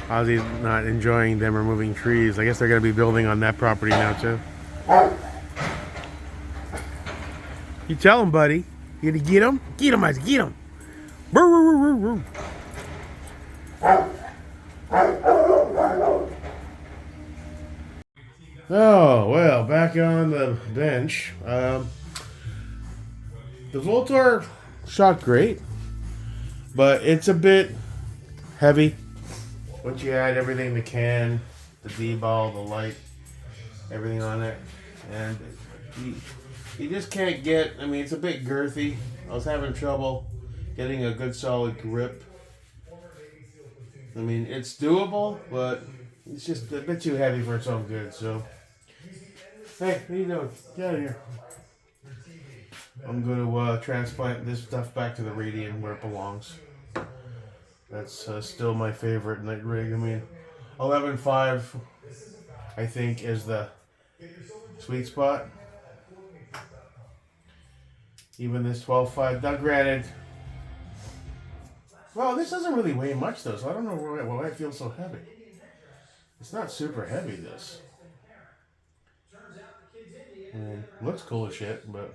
Ozzy's not enjoying them removing trees. I guess they're going to be building on that property now too. You tell him, buddy. You gonna get him? Get him, Ozzy. Get him. Brr, brr, brr, brr, brr. Oh, well, back on the bench. The Voltor shot great, but it's a bit heavy. Once you add everything, the can, the D-ball, the light, everything on it, and you just can't get, I mean, it's a bit girthy. I was having trouble getting a good solid grip. I mean, it's doable, but it's just a bit too heavy for its own good, so. Hey, what are you doing? Get out of here. I'm going to transplant this stuff back to the Radiant where it belongs. That's still my favorite night rig. I mean, 11.5, I think, is the sweet spot. Even this 12.5. Now, granted, well, this doesn't really weigh much, though, so I don't know why it feels so heavy. It's not super heavy, this. I mean, looks cool as shit, but,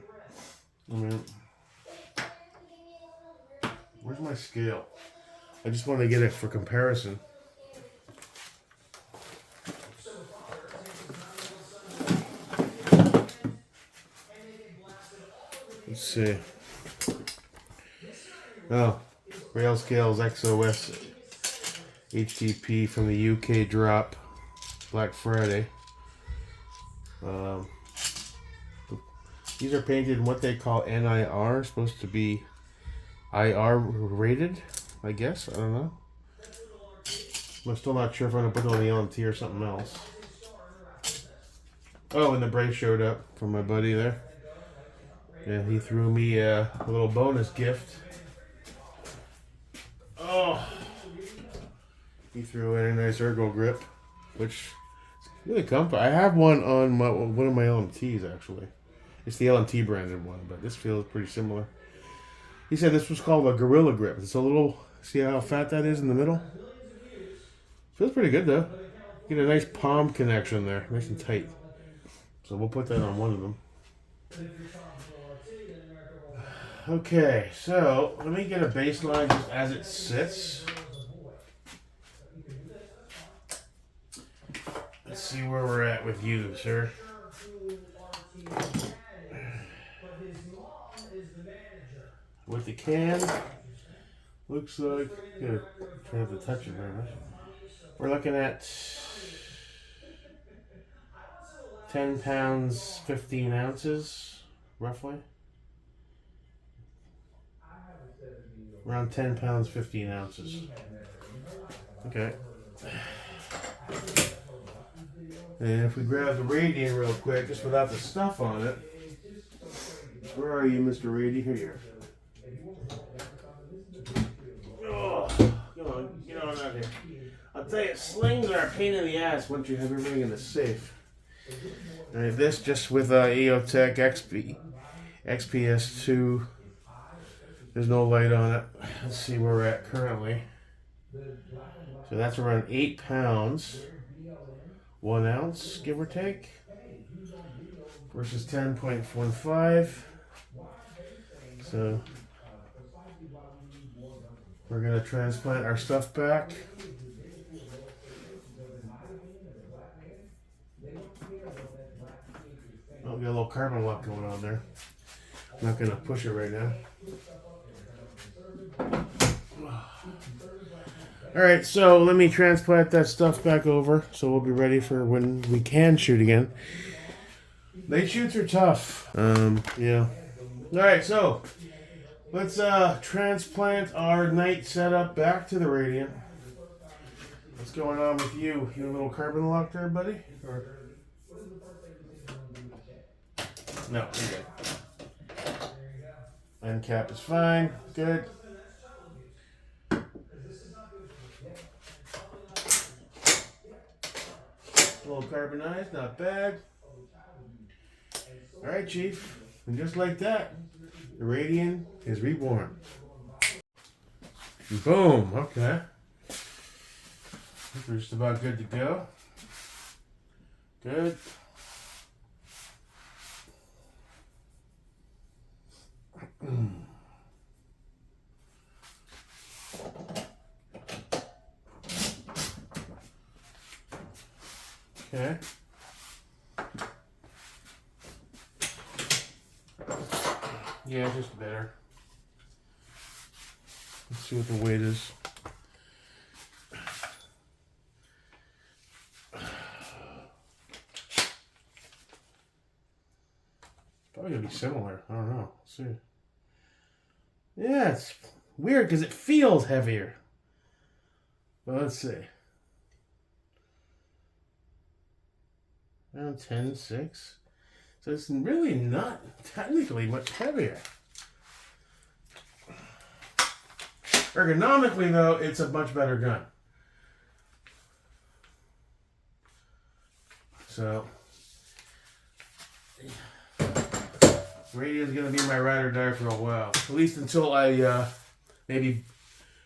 I mean, where's my scale? I just want to get it for comparison. Let's see. Oh, Rail Scales XOS HTP from the UK drop Black Friday. These are painted in what they call NIR, supposed to be IR rated, I guess. I don't know. I'm still not sure if I'm going to put it on the LMT or something else. Oh, and the brace showed up from my buddy there. And he threw me a little bonus gift. Oh! He threw in a nice ergo grip, which is really comfy. I have one on one of my LMTs, actually. It's the LMT branded one, but this feels pretty similar. He said this was called a Gorilla Grip. It's a little, see how fat that is in the middle? Feels pretty good, though. Get a nice palm connection there, nice and tight. So we'll put that on one of them. Okay, so let me get a baseline just as it sits. Let's see where we're at with you, sir. With the can, looks like, yeah, try not to touch it very much. We're looking at 10 pounds, 15 ounces, roughly. Around 10 pounds, 15 ounces. Okay. And if we grab the Radiant real quick, just without the stuff on it. Where are you, Mr. Radiant? Here. Oh, come on, get on out here. I'll tell you, slings are a pain in the ass once you have everything in the safe. Alright, this just with EOTech XPS2. There's no light on it. Let's see where we're at currently. So that's around 8 pounds. 1 ounce, give or take. Versus 10.15. So we're going to transplant our stuff back. Oh, we got a little carbon lock going on there. I'm not going to push it right now. Alright, so let me transplant that stuff back over so we'll be ready for when we can shoot again. Night shoots are tough. Yeah. Alright, so let's transplant our night setup back to the Radiant. What's going on with you? You a little carbon lock there, buddy? Or... No, you're good. End cap is fine. Good. A little carbonized, not bad. Alright, Chief. And just like that, the Radiant is reborn. Boom. Okay. think we're just about good to go. Good. Okay. Yeah, just better. Let's see what the weight is. Probably gonna be similar. I don't know. Let's see. Yeah, it's weird because it feels heavier. But let's see. Around 10.6. So it's really not technically much heavier. Ergonomically, though, it's a much better gun. So, radio is going to be my ride or die for a while. At least until I maybe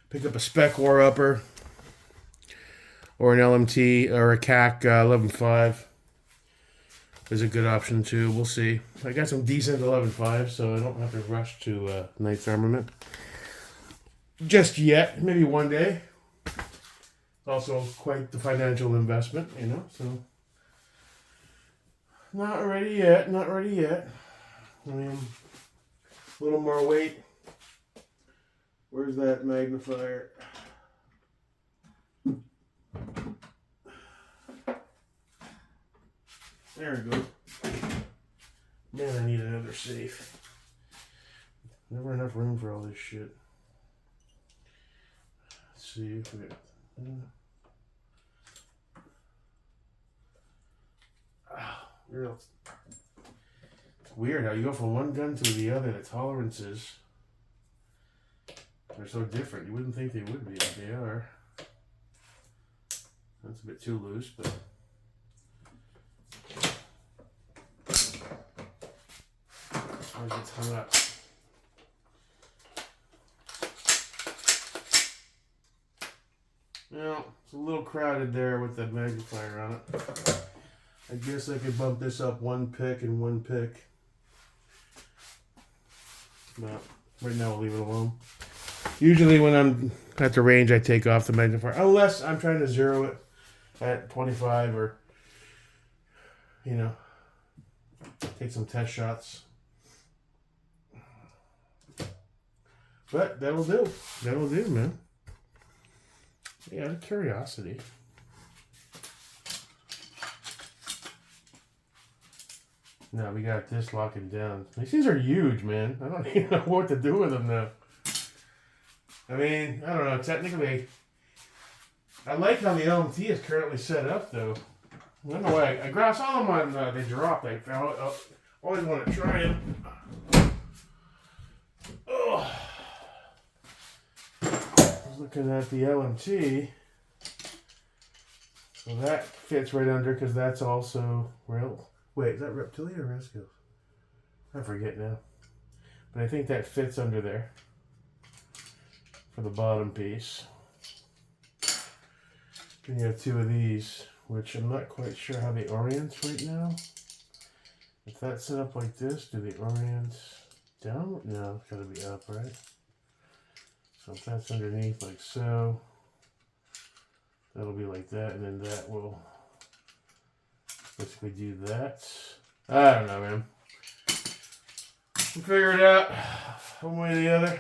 pick up a spec war upper or an LMT or a CAC 11.5. Is a good option too. We'll see. I got some decent 11.5, so I don't have to rush to Knight's Armament just yet. Maybe one day. Also, quite the financial investment, you know. So, not ready yet. Not ready yet. I mean, a little more weight. Where's that magnifier? There we go. Man, I need another safe. Never enough room for all this shit. Let's see if we got. It's weird how you go from one gun to the other. The tolerances are so different. You wouldn't think they would be, but they are. That's a bit too loose, but. It's hung up. Well, it's a little crowded there with that magnifier on it. I guess I could bump this up one pick and one pick. But right now we'll leave it alone. Usually when I'm at the range I take off the magnifier. Unless I'm trying to zero it at 25 or, you know, take some test shots. But that'll do. That'll do, man. Yeah, out of curiosity. No, we got this locking down. These things are huge, man. I don't even know what to do with them now. I mean, I don't know. Technically, I like how the LMT is currently set up, though. I don't know why. I saw them on, they dropped. I always want to try them. Oh. Looking at the LMT, so that fits right under because that's also wait, is that Reptilia or Rescue? I forget now, but I think that fits under there for the bottom piece. Then you have two of these, which I'm not quite sure how they orient right now. If that's set up like this, do they orient down? No, it's got to be up, right? So if that's underneath like so, that'll be like that, and then that will basically do that. I don't know, man. We'll figure it out one way or the other.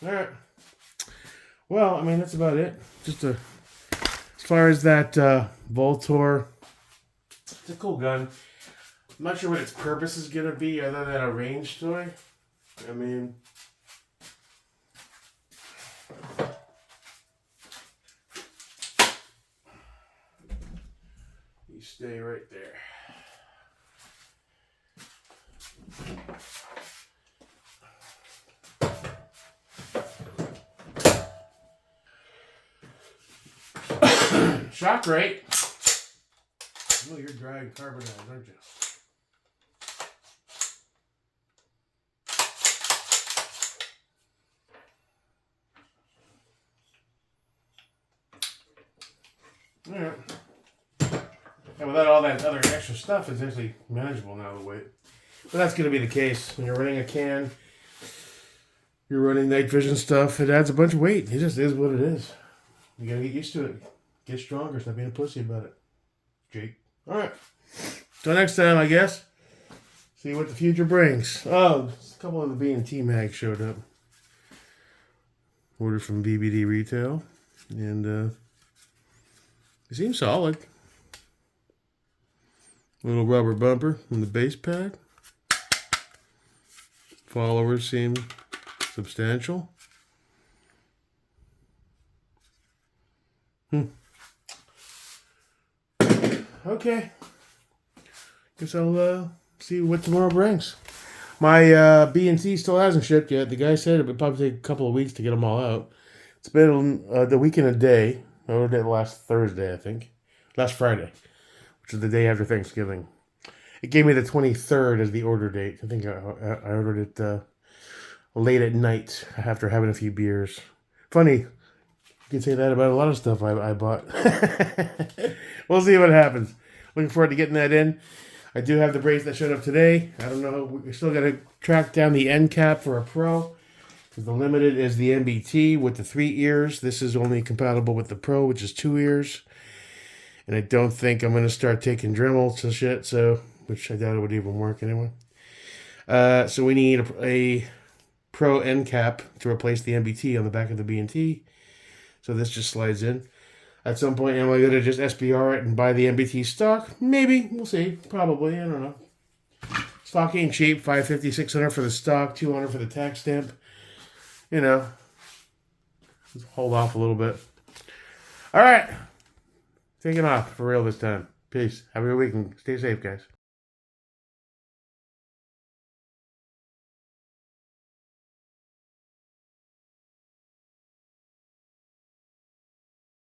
Alright. Well, I mean, that's about it. Just a... As far as that Voltor, it's a cool gun. I'm not sure what its purpose is going to be other than a range toy. I mean, you stay right there. Shot great. Oh, you're dry and carbonized, aren't you? Alright. And without all that other extra stuff, it's actually manageable now, the weight. But that's going to be the case. When you're running a can, you're running night vision stuff, it adds a bunch of weight. It just is what it is. You got to get used to it. Get stronger. Stop being a pussy about it. Jake. Alright. Till next time, I guess. See what the future brings. Oh, a couple of the B&T mags showed up. Ordered from BBD Retail. And, it seems solid. Little rubber bumper on the base pad. Followers seem substantial. Okay. Guess I'll see what tomorrow brings. My B&T still hasn't shipped yet. The guy said it would probably take a couple of weeks to get them all out. It's been the week and a day. I ordered it last Thursday, I think. Last Friday, which is the day after Thanksgiving. It gave me the 23rd as the order date. I think I ordered it late at night after having a few beers. Funny, you can say that about a lot of stuff I bought. We'll see what happens. Looking forward to getting that in. I do have the brace that showed up today. I don't know. We still got to track down the end cap for a Pro. The limited is the MBT with the 3 ears. This is only compatible with the Pro, which is 2 ears. And I don't think I'm going to start taking Dremel to shit, so, which I doubt it would even work anyway. So we need a Pro end cap to replace the MBT on the back of the B&T. So this just slides in. At some point, am I going to just SBR it and buy the MBT stock? Maybe. We'll see. Probably. I don't know. Stock ain't cheap. $550, $600 for the stock, $200 for the tax stamp. You know, just hold off a little bit. All right. Taking off for real this time. Peace. Have a good week and stay safe, guys.